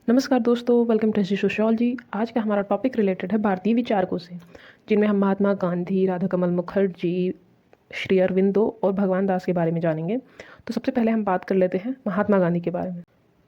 नमस्कार दोस्तों, welcome to sociology. आज का हमारा टॉपिक रिलेटेड है भारतीय विचारकों से, जिनमें हम महात्मा गांधी, राधा कमल मुखर्जी, श्री अरविंदो और भगवान दास के बारे में जानेंगे। तो सबसे पहले हम बात कर लेते हैं महात्मा गांधी के बारे में।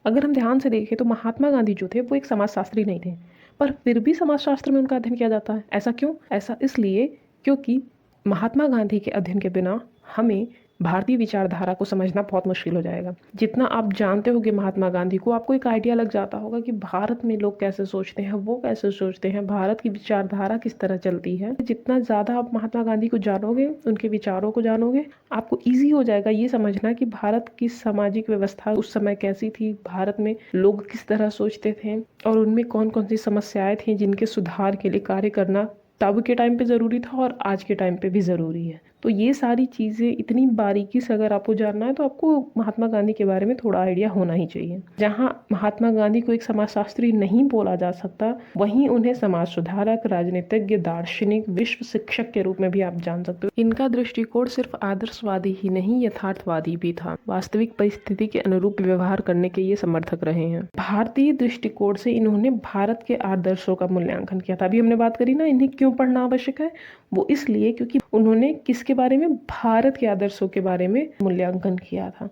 अगर हम ध्यान से देखें तो महात्मा गांधी जो थे वो एक समाजशास्त्री नहीं थे, पर फिर भी समाजशास्त्र में उनका अध्ययन किया जाता है। ऐसा क्यों? ऐसा इसलिए क्योंकि महात्मा गांधी के अध्ययन के बिना हमें भारतीय विचारधारा को समझना बहुत मुश्किल हो जाएगा। जितना आप जानते होंगे महात्मा गांधी को, आपको एक आइडिया लग जाता होगा कि भारत में लोग कैसे सोचते हैं, वो कैसे सोचते हैं, भारत की विचारधारा किस तरह चलती है। जितना ज़्यादा आप महात्मा गांधी को जानोगे, उनके विचारों को जानोगे, आपको ईजी हो जाएगा ये समझना कि भारत की सामाजिक व्यवस्था उस समय कैसी थी, भारत में लोग किस तरह सोचते थे और उनमें कौन कौन सी समस्याएं थी जिनके सुधार के लिए कार्य करना तब के टाइम पे ज़रूरी था और आज के टाइम पे भी ज़रूरी है। तो ये सारी चीज़ें इतनी बारीकी से अगर आपको जानना है तो आपको महात्मा गांधी के बारे में थोड़ा आइडिया होना ही चाहिए। जहाँ महात्मा गांधी को एक समाजशास्त्री नहीं बोला जा सकता, वहीं उन्हें समाज सुधारक, राजनीतिज्ञ, दार्शनिक, विश्व शिक्षक के रूप में भी आप जान सकते हो। इनका दृष्टिकोण सिर्फ आदर्शवादी ही नहीं, यथार्थवादी भी था। वास्तविक परिस्थिति के अनुरूप व्यवहार करने के ये समर्थक रहे हैं। भारतीय दृष्टिकोण से इन्होंने भारत के आदर्शों का मूल्यांकन किया था। अभी हमने बात करी ना, इन्हें क्यों पढ़ना आवश्यक है, वो इसलिए क्योंकि उन्होंने किसके बारे में, भारत के आदर्शों के बारे में मूल्यांकन किया था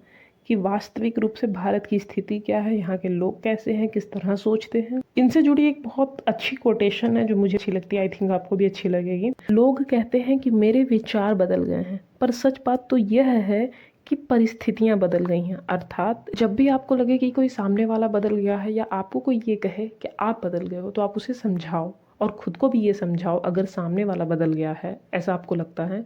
कि वास्तविक रूप से भारत की स्थिति क्या है, यहाँ के लोग कैसे हैं, किस तरह सोचते हैं। इनसे जुड़ी एक बहुत अच्छी कोटेशन है जो मुझे अच्छी लगती है, आई थिंक आपको भी अच्छी लगेगी। लोग कहते हैं कि मेरे विचार बदल गए हैं, पर सच बात तो यह है कि परिस्थितियां बदल गई हैं। अर्थात जब भी आपको लगे कि कोई सामने वाला बदल गया है या आपको कोई ये कहे कि आप बदल गए हो, तो आप उसे समझाओ और खुद को भी ये समझाओ, अगर सामने वाला बदल गया है, ऐसा आपको लगता है,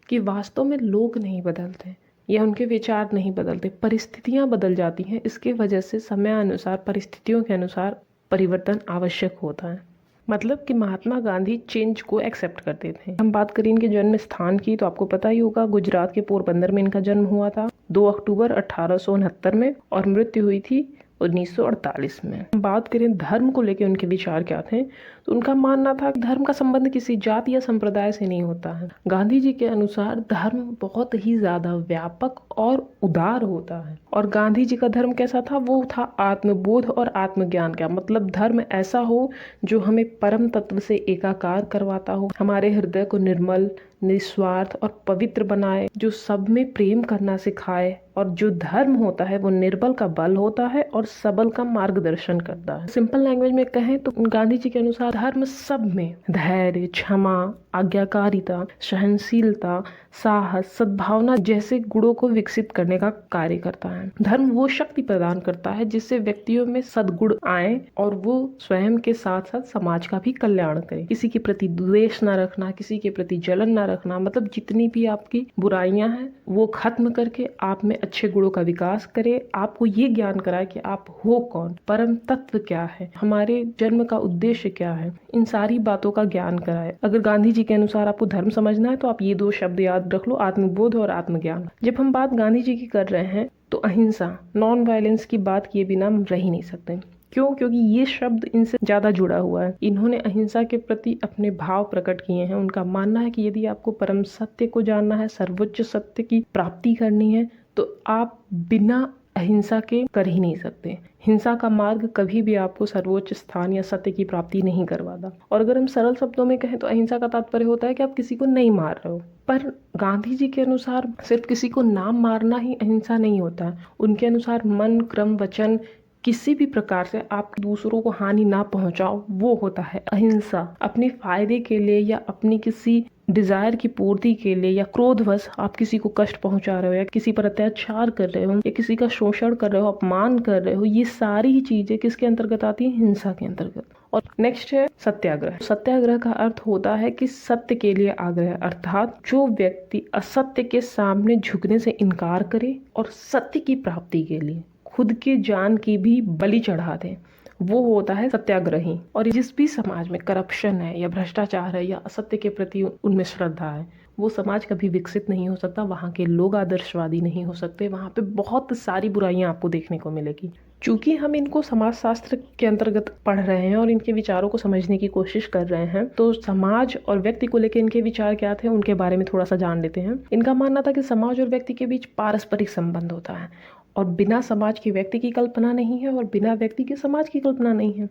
कि वास्तव में लोग नहीं बदलते या उनके विचार नहीं बदलते, परिस्थितियां बदल जाती हैं। इसके वजह से समयानुसार, परिस्थितियों के अनुसार परिवर्तन आवश्यक होता है। मतलब कि महात्मा गांधी चेंज को एक्सेप्ट करते थे। हम बात करें इनके जन्म स्थान की तो आपको पता ही होगा, गुजरात के पोरबंदर में इनका जन्म हुआ था 2 अक्टूबर 1869 में और मृत्यु हुई थी 1948 में। बात करें धर्म को लेकर उनके विचार क्या थे, तो उनका मानना था कि धर्म का संबंध किसी जाति या संप्रदाय से नहीं होता है। गांधी जी के अनुसार धर्म बहुत ही ज्यादा व्यापक और उदार होता है। और गांधी जी का धर्म कैसा था? वो था आत्मबोध और आत्मज्ञान का। मतलब धर्म ऐसा हो जो हमें परम तत्व से एकाकार करवाता हो, हमारे हृदय को निर्मल, निस्वार्थ और पवित्र बनाए, जो सब में प्रेम करना सिखाए, और जो धर्म होता है वो निर्बल का बल होता है और सबल का मार्गदर्शन करता है। सिंपल लैंग्वेज में कहें तो गांधी जी के अनुसार धर्म सब में धैर्य, क्षमा, आज्ञाकारिता, सहनशीलता, साहस, सद्भावना जैसे गुणों को विकसित करने का कार्य करता है। धर्म वो शक्ति प्रदान करता है जिससे व्यक्तियों में सद्गुण आए और वो स्वयं के साथ साथ समाज का भी कल्याण करे। किसी के प्रति द्वेष ना रखना, किसी के प्रति जलन ना रखना, मतलब जितनी भी आपकी बुराइयां हैं वो खत्म करके आप में अच्छे गुणों का विकास करे। आपको ये ज्ञान कराए कि आप हो कौन, परम तत्व क्या है, हमारे जन्म का उद्देश्य क्या है, इन सारी बातों का ज्ञान कराए। अगर गांधी जी के अनुसार आपको धर्म समझना है तो आप ये 2 शब्द याद रख लो, आत्मबोध और आत्मज्ञान। जब हम बात गांधी जी की कर रहे हैं तो अहिंसा, नॉन वायलेंस की बात किए बिना हम रह ही नहीं सकते। क्यों? क्योंकि ये शब्द इनसे ज्यादा जुड़ा हुआ है। इन्होंने अहिंसा के प्रति अपने भाव प्रकट किए हैं। उनका मानना है कि यदि आपको परम सत्य को जानना है, सर्वोच्च सत्य की प्राप्ति करनी है, तो आप बिना अहिंसा के कर ही नहीं सकते। हिंसा का मार्ग कभी भी आपको सर्वोच्च स्थान या सत्य की प्राप्ति नहीं करवाता। और अगर हम सरल शब्दों में कहें तो अहिंसा का तात्पर्य होता है कि आप किसी को नहीं मार रहे हो। पर गांधी जी के अनुसार सिर्फ किसी को ना मारना ही अहिंसा नहीं होता। उनके अनुसार मन, क्रम, वचन, किसी भी प्रकार से आप दूसरों को हानि ना पहुंचाओ, वो होता है अहिंसा। अपने फायदे के लिए या अपनी किसी डिजायर की पूर्ति के लिए या क्रोधवश आप किसी को कष्ट पहुंचा रहे हो या किसी पर अत्याचार कर रहे हो या किसी का शोषण कर रहे हो, अपमान कर रहे हो, ये सारी ही चीजें किसके अंतर्गत आती है? हिंसा के अंतर्गत। और नेक्स्ट है सत्याग्रह। सत्याग्रह का अर्थ होता है कि सत्य के लिए आग्रह, अर्थात जो व्यक्ति असत्य के सामने झुकने से इनकार करे और सत्य की प्राप्ति के लिए खुद के जान की भी बलि चढ़ा दे, वो होता है सत्याग्रही। और जिस भी समाज में करप्शन है या भ्रष्टाचार है या असत्य के प्रति उनमें श्रद्धा है, वो समाज कभी विकसित नहीं हो सकता। वहाँ के लोग आदर्शवादी नहीं हो सकते। वहाँ पे बहुत सारी बुराइयां आपको देखने को मिलेगी। चूंकि हम इनको समाजशास्त्र के अंतर्गत पढ़ रहे हैं और इनके विचारों को समझने की कोशिश कर रहे हैं, तो समाज और व्यक्ति को लेकर इनके विचार क्या थे उनके बारे में थोड़ा सा जान लेते हैं। इनका मानना था कि समाज और व्यक्ति के बीच पारस्परिक संबंध होता है और बिना समाज के व्यक्ति की कल्पना नहीं है और बिना व्यक्ति के समाज की कल्पना नहीं है।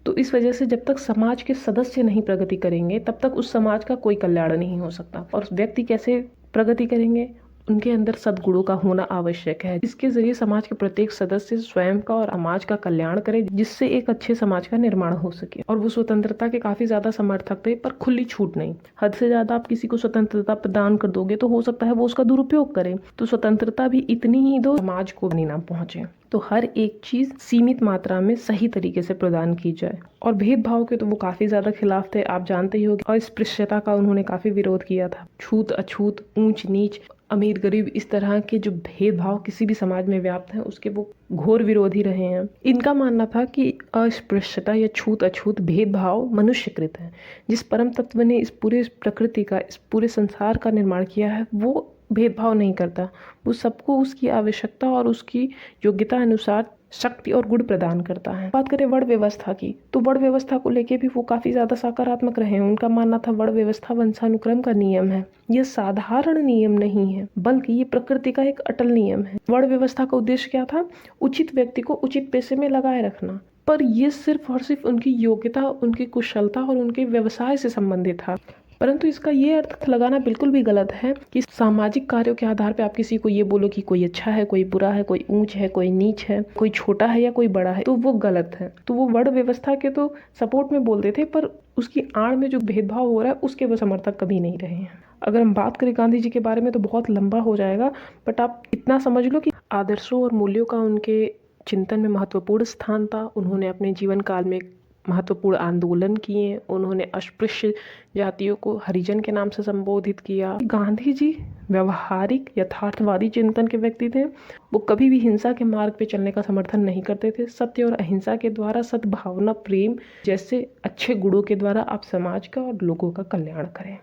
तो इस वजह से जब तक समाज के सदस्य नहीं प्रगति करेंगे तब तक उस समाज का कोई कल्याण नहीं हो सकता। और व्यक्ति कैसे प्रगति करेंगे? उनके अंदर सद्गुणों का होना आवश्यक है। इसके जरिए समाज के प्रत्येक सदस्य स्वयं का और समाज का कल्याण करे, जिससे एक अच्छे समाज का निर्माण हो सके। और वो स्वतंत्रता के काफी ज्यादा समर्थक थे, पर खुली छूट नहीं। हद से ज्यादा आप किसी को स्वतंत्रता प्रदान कर दोगे तो हो सकता है वो उसका दुरुपयोग करे। तो स्वतंत्रता भी इतनी ही दो, समाज को हानि ना पहुंचे। तो हर एक चीज सीमित मात्रा में सही तरीके से प्रदान की जाए। और भेदभाव के तो वो काफी ज्यादा खिलाफ थे, आप जानते ही होंगे। और अस्पृश्यता का उन्होंने काफी विरोध किया था। छूत अछूत, ऊंच नीच, अमीर गरीब, इस तरह के जो भेदभाव किसी भी समाज में व्याप्त हैं उसके वो घोर विरोधी रहे हैं। इनका मानना था कि अस्पृश्यता या छूत अछूत भेदभाव मनुष्यकृत है। जिस परम तत्व ने इस पूरे प्रकृति का, इस पूरे संसार का निर्माण किया है, वो भेदभाव नहीं करता। वो सबको उसकी आवश्यकता और उसकी योग्यता अनुसार शक्ति और गुण प्रदान करता है। बात करें वर्ण व्यवस्था की, तो वर्ण व्यवस्था को लेके भी वो काफी ज्यादा सकारात्मक रहे हैं। उनका मानना था वर्ण व्यवस्था वंशानुक्रम का नियम है। ये साधारण नियम नहीं है, बल्कि ये प्रकृति का एक अटल नियम है। वर्ण व्यवस्था का उद्देश्य क्या था? उचित व्यक्ति को उचित पेशे में लगाए रखना। पर ये सिर्फ और सिर्फ उनकी योग्यता, उनकी कुशलता और उनके व्यवसाय से संबंधित था। परंतु इसका ये अर्थ लगाना बिल्कुल भी गलत है कि सामाजिक कार्यों के आधार पे आप किसी को ये बोलो कि कोई अच्छा है, कोई बुरा है, कोई ऊंच है, कोई नीच है, कोई छोटा है या कोई बड़ा है, तो वो गलत है। तो वो वर्ण व्यवस्था के तो सपोर्ट में बोलते थे, पर उसकी आड़ में जो भेदभाव हो रहा है उसके वो समर्थक कभी नहीं रहे हैं। अगर हम बात करें गांधी जी के बारे में तो बहुत लंबा हो जाएगा, बट आप इतना समझ लो कि आदर्शों और मूल्यों का उनके चिंतन में महत्वपूर्ण स्थान था। उन्होंने अपने जीवन काल में महत्वपूर्ण आंदोलन किए। उन्होंने अस्पृश्य जातियों को हरिजन के नाम से संबोधित किया। गांधी जी व्यवहारिक यथार्थवादी चिंतन के व्यक्ति थे। वो कभी भी हिंसा के मार्ग पे चलने का समर्थन नहीं करते थे। सत्य और अहिंसा के द्वारा, सद्भावना, प्रेम जैसे अच्छे गुणों के द्वारा आप समाज का और लोगों का कल्याण करें।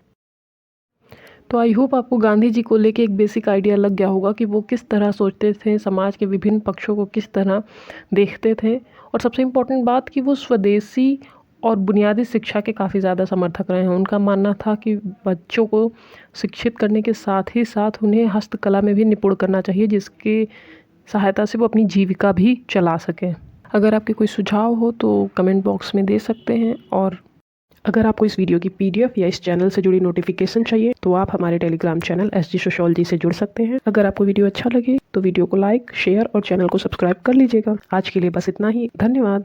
तो आई होप आपको गांधी जी को लेके एक बेसिक आइडिया लग गया होगा कि वो किस तरह सोचते थे, समाज के विभिन्न पक्षों को किस तरह देखते थे। और सबसे इम्पोर्टेंट बात कि वो स्वदेशी और बुनियादी शिक्षा के काफ़ी ज़्यादा समर्थक रहे हैं। उनका मानना था कि बच्चों को शिक्षित करने के साथ ही साथ उन्हें हस्तकला में भी निपुण करना चाहिए, जिसकी सहायता से वो अपनी जीविका भी चला सकें। अगर आपके कोई सुझाव हो तो कमेंट बॉक्स में दे सकते हैं। और अगर आपको इस वीडियो की PDF या इस चैनल से जुड़ी नोटिफिकेशन चाहिए तो आप हमारे टेलीग्राम चैनल SG सोशियोलॉजी से जुड़ सकते हैं। अगर आपको वीडियो अच्छा लगे तो वीडियो को लाइक, शेयर और चैनल को सब्सक्राइब कर लीजिएगा। आज के लिए बस इतना ही। धन्यवाद।